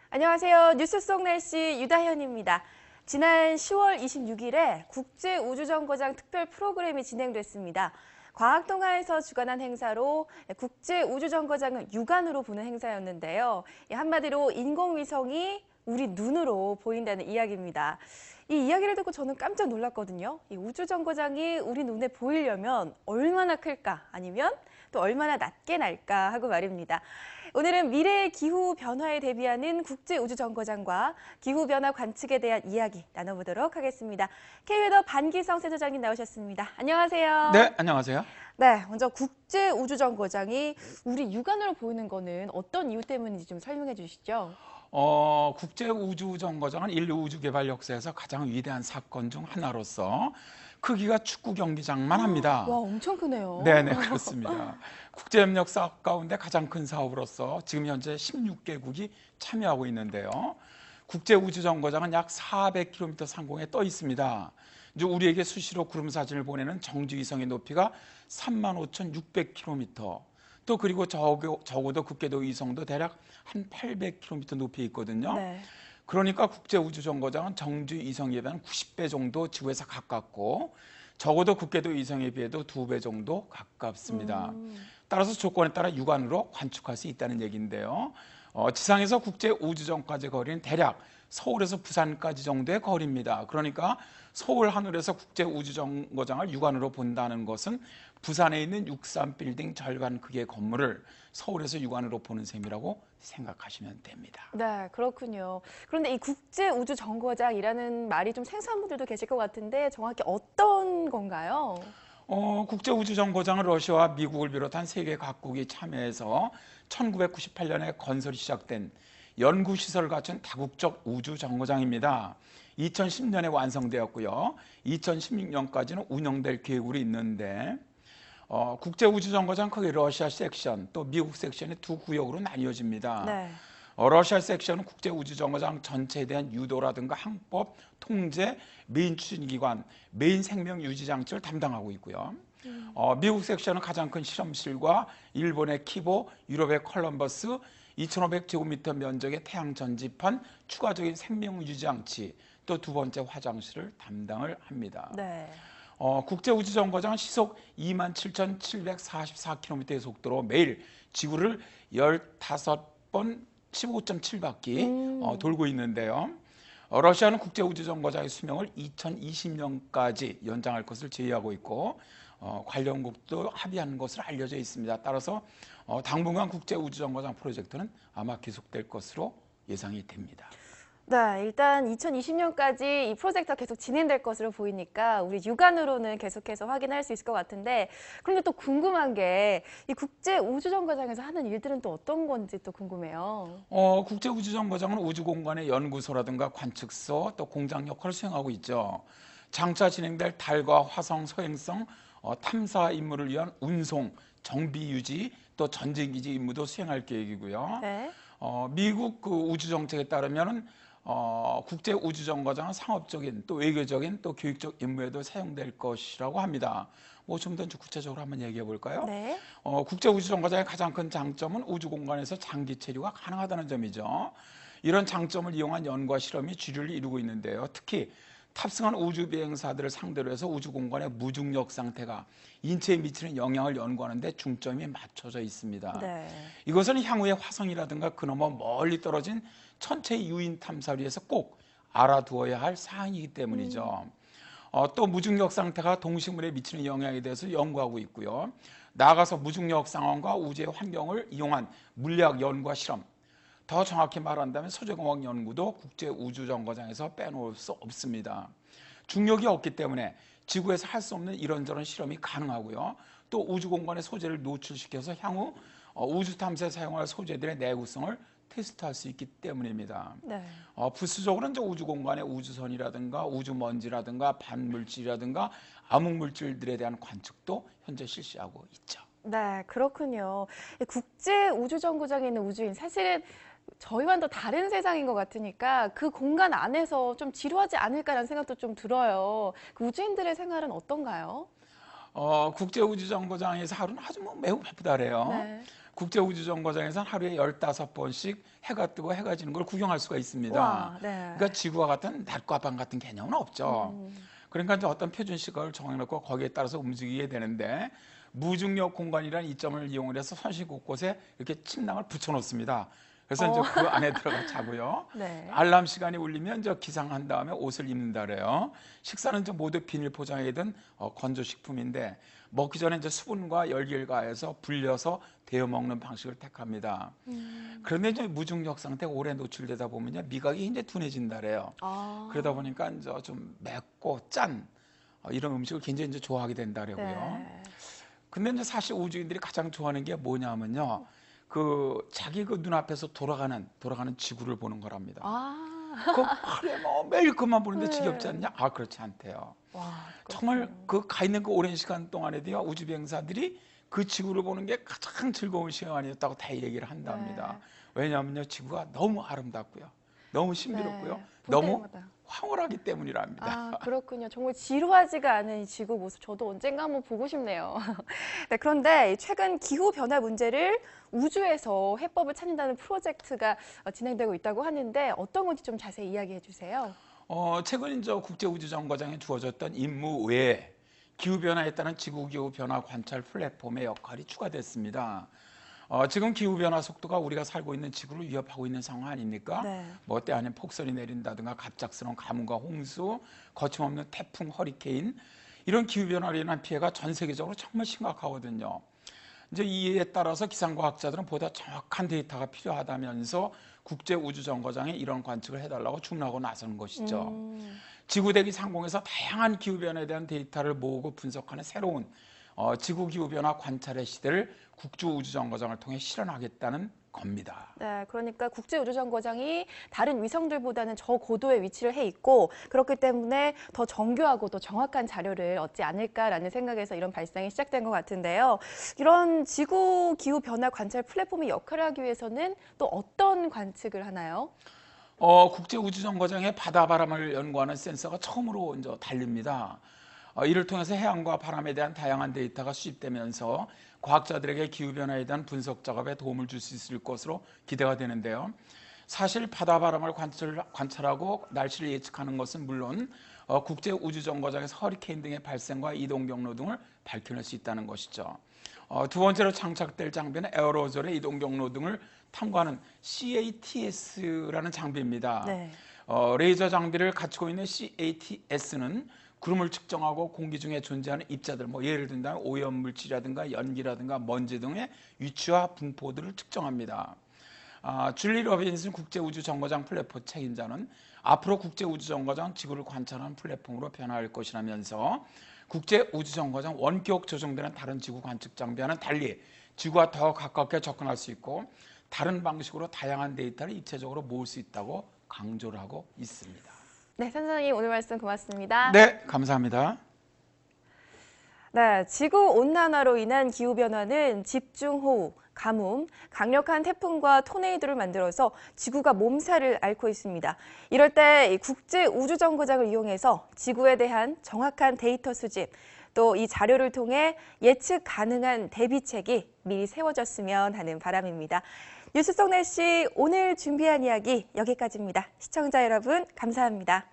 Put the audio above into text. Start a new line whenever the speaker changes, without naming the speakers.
안녕하세요. 뉴스 속 날씨 유다현입니다. 지난 10월 26일에 국제우주정거장 특별 프로그램이 진행됐습니다. 과학동아에서 주관한 행사로 국제우주정거장을 육안으로 보는 행사였는데요. 한마디로 인공위성이 우리 눈으로 보인다는 이야기입니다. 이 이야기를 듣고 저는 깜짝 놀랐거든요. 이 우주정거장이 우리 눈에 보이려면 얼마나 클까? 아니면 또 얼마나 낮게 날까 하고 말입니다. 오늘은 미래의 기후 변화에 대비하는 국제우주정거장과 기후변화 관측에 대한 이야기 나눠보도록 하겠습니다. K웨더 반기성 센터장님 나오셨습니다. 안녕하세요.
네, 안녕하세요.
네, 먼저 국제우주정거장이 우리 육안으로 보이는 거는 어떤 이유 때문인지 좀 설명해 주시죠.
국제우주정거장은 인류 우주 개발 역사에서 가장 위대한 사건 중 하나로서 크기가 축구 경기장만 합니다.
와, 엄청 크네요.
네네, 그렇습니다. 국제협력 사업 가운데 가장 큰 사업으로서 지금 현재 16개국이 참여하고 있는데요. 국제우주정거장은 약 400km 상공에 떠 있습니다. 이제 우리에게 수시로 구름 사진을 보내는 정지위성의 높이가 35,600km. 또 그리고 적어도 극궤도 위성도 대략 한 800km 높이에 있거든요.
네.
그러니까 국제우주정거장은 정지위성에 비하면 90배 정도 지구에서 가깝고 적어도 극궤도 위성에 비해도 2배 정도 가깝습니다. 따라서 조건에 따라 육안으로 관측할 수 있다는 얘기인데요. 지상에서 국제우주정거장까지 거리는 대략 서울에서 부산까지 정도의 거리입니다. 그러니까 서울 하늘에서 국제우주정거장을 육안으로 본다는 것은 부산에 있는 63빌딩 절반 크기의 건물을 서울에서 육안으로 보는 셈이라고 생각하시면 됩니다.
네, 그렇군요. 그런데 이 국제우주정거장이라는 말이 좀 생소한 분들도 계실 것 같은데 정확히 어떤 건가요?
국제우주정거장은 러시아와 미국을 비롯한 세계 각국이 참여해서 1998년에 건설이 시작된 연구시설을 갖춘 다국적 우주정거장입니다. 2010년에 완성되었고요. 2016년까지는 운영될 계획으로 있는데 국제우주정거장 크게 러시아 섹션 또 미국 섹션의 두 구역으로 나뉘어집니다.
네.
러시아 섹션은 국제우주정거장 전체에 대한 유도라든가 항법, 통제, 메인 추진기관, 메인 생명유지장치를 담당하고 있고요. 미국 섹션은 가장 큰 실험실과 일본의 키보, 유럽의 컬럼버스, 2,500제곱미터 면적의 태양 전지판, 추가적인 생명유지장치, 또 두 번째 화장실을 담당을 합니다.
네.
국제우주정거장은 시속 27,744km의 속도로 매일 지구를 15번 15.7바퀴 돌고 있는데요. 러시아는 국제우주정거장의 수명을 2020년까지 연장할 것을 제의하고 있고 관련국도 합의하는 것으로 알려져 있습니다. 따라서 당분간 국제우주정거장 프로젝트는 아마 계속될 것으로 예상이 됩니다.
네, 일단 2020년까지 이 프로젝트가 계속 진행될 것으로 보이니까 우리 육안으로는 계속해서 확인할 수 있을 것 같은데, 그런데 또 궁금한 게 이 국제우주정거장에서 하는 일들은 또 어떤 건지 또 궁금해요.
국제우주정거장은 우주공간의 연구소라든가 관측소 또 공장 역할을 수행하고 있죠. 장차 진행될 달과 화성 소행성 탐사 임무를 위한 운송, 정비 유지 또 전쟁기지 임무도 수행할 계획이고요.
네.
미국 그 우주정책에 따르면은 국제우주정거장은 상업적인 또 외교적인 또 교육적 임무에도 사용될 것이라고 합니다. 뭐 좀 더 구체적으로 한번 얘기해 볼까요?
네.
국제우주정거장의 가장 큰 장점은 우주공간에서 장기 체류가 가능하다는 점이죠. 이런 장점을 이용한 연구와 실험이 주류를 이루고 있는데요. 특히 탑승한 우주비행사들을 상대로 해서 우주공간의 무중력 상태가 인체에 미치는 영향을 연구하는 데 중점이 맞춰져 있습니다.
네.
이것은 향후에 화성이라든가 그너머 멀리 떨어진 천체 유인 탐사를 위해서 꼭 알아두어야 할 사항이기 때문이죠. 또 무중력 상태가 동식물에 미치는 영향에 대해서 연구하고 있고요. 나아가서 무중력 상황과 우주의 환경을 이용한 물리학 연구와 실험, 더 정확히 말한다면 소재공학 연구도 국제우주정거장에서 빼놓을 수 없습니다. 중력이 없기 때문에 지구에서 할 수 없는 이런저런 실험이 가능하고요. 또 우주공간의 소재를 노출시켜서 향후 우주 탐사에 사용할 소재들의 내구성을 테스트할 수 있기 때문입니다.
네.
부수적으로는 이제 우주공간의 우주선이라든가 우주먼지라든가 반물질이라든가 암흑물질들에 대한 관측도 현재 실시하고 있죠.
네, 그렇군요. 이 국제우주정거장에 있는 우주인 사실은 저희와는 또 다른 세상인 것 같으니까 그 공간 안에서 좀 지루하지 않을까라는 생각도 좀 들어요. 그 우주인들의 생활은 어떤가요?
국제우주정거장에서 하루는 아주 매우 바쁘다래요.
네.
국제우주정거장에서는 하루에 15번씩 해가 뜨고 해가 지는 걸 구경할 수가 있습니다.
와, 네.
그러니까 지구와 같은 낮과 밤 같은 개념은 없죠. 그러니까 이제 어떤 표준 시각을 정해놓고 거기에 따라서 움직이게 되는데 무중력 공간이라는 이점을 이용해서 선실 곳곳에 이렇게 침낭을 붙여놓습니다. 그래서 이제 그 안에 들어가 자고요.
네.
알람 시간이 울리면 이제 기상한 다음에 옷을 입는다 그래요. 식사는 이제 모두 비닐 포장에 든 건조식품인데 먹기 전에 이제 수분과 열기를 가해서 불려서 데워 먹는 방식을 택합니다. 그런데 이제 무중력 상태가 오래 노출되다 보면요 미각이 이제 둔해진다 그래요.
아.
그러다 보니까 이제 좀 맵고 짠 이런 음식을 굉장히 이제 좋아하게 된다 그러고요.
네.
근데 이제 사실 우주인들이 가장 좋아하는 게 뭐냐면요. 그 자기 그 눈앞에서 돌아가는 지구를 보는 거랍니다.
아.
그 하루에 뭐 매일 그만 보는데
네.
지겹지 않냐? 아 그렇지 않대요.
와,
정말
그렇군요.
그 가 있는 그 오랜 시간 동안에도요 우주 비행사들이 그 지구를 보는 게 가장 즐거운 시간이었다고 다 얘기를 한답니다. 왜냐하면요 지구가 너무 아름답고요, 너무 신비롭고요,
네. 볼
너무
때마다.
황홀하기 때문이랍니다.
아, 그렇군요. 정말 지루하지가 않은 이 지구 모습 저도 언젠가 한번 보고 싶네요. 네, 그런데 최근 기후 변화 문제를 우주에서 해법을 찾는다는 프로젝트가 진행되고 있다고 하는데 어떤 건지 좀 자세히 이야기해 주세요.
최근 저 국제우주정거장에 주어졌던 임무 외에 기후변화에 따른 지구기후 변화 관찰 플랫폼의 역할이 추가됐습니다. 지금 기후변화 속도가 우리가 살고 있는 지구를 위협하고 있는 상황 아닙니까?
네.
뭐 때 아니면 폭설이 내린다든가 갑작스러운 가뭄과 홍수, 거침없는 태풍, 허리케인 이런 기후변화로 인한 피해가 전 세계적으로 정말 심각하거든요. 이제 이에 따라서 기상과학자들은 보다 정확한 데이터가 필요하다면서 국제우주정거장에 이런 관측을 해달라고 주문하고 나서는 것이죠. 지구대기 상공에서 다양한 기후변화에 대한 데이터를 모으고 분석하는 새로운 지구기후변화 관찰의 시대를 국제우주정거장을 통해 실현하겠다는 겁니다.
네, 그러니까 국제우주정거장이 다른 위성들보다는 저고도에 위치를 해 있고 그렇기 때문에 더 정교하고 더 정확한 자료를 얻지 않을까라는 생각에서 이런 발상이 시작된 것 같은데요. 이런 지구 기후 변화 관찰 플랫폼의 역할을 하기 위해서는 또 어떤 관측을 하나요?
국제우주정거장에 바다바람을 연구하는 센서가 처음으로 이제 달립니다. 이를 통해서 해양과 바람에 대한 다양한 데이터가 수집되면서 과학자들에게 기후변화에 대한 분석 작업에 도움을 줄 수 있을 것으로 기대가 되는데요. 사실 바다바람을 관찰하고 날씨를 예측하는 것은 물론 국제우주정거장에서 허리케인 등의 발생과 이동 경로 등을 밝혀낼 수 있다는 것이죠. 두 번째로 장착될 장비는 에어로졸의 이동 경로 등을 탐구하는 CATS라는 장비입니다.
네.
레이저 장비를 갖추고 있는 CATS는 구름을 측정하고 공기 중에 존재하는 입자들, 뭐 예를 든다면 오염물질이라든가 연기라든가 먼지 등의 위치와 분포들을 측정합니다. 줄리 로빈슨 국제우주정거장 플랫폼 책임자는 앞으로 국제우주정거장 지구를 관찰하는 플랫폼으로 변화할 것이라면서 국제우주정거장 원격 조정되는 다른 지구 관측 장비와는 달리 지구와 더 가깝게 접근할 수 있고 다른 방식으로 다양한 데이터를 입체적으로 모을 수 있다고 강조를 하고 있습니다.
네, 선생님 오늘 말씀 고맙습니다.
네, 감사합니다.
네, 지구 온난화로 인한 기후 변화는 집중호우, 가뭄, 강력한 태풍과 토네이도를 만들어서 지구가 몸살을 앓고 있습니다. 이럴 때 국제우주정거장을 이용해서 지구에 대한 정확한 데이터 수집, 또 이 자료를 통해 예측 가능한 대비책이 미리 세워졌으면 하는 바람입니다. 뉴스 속 날씨 오늘 준비한 이야기 여기까지입니다. 시청자 여러분 감사합니다.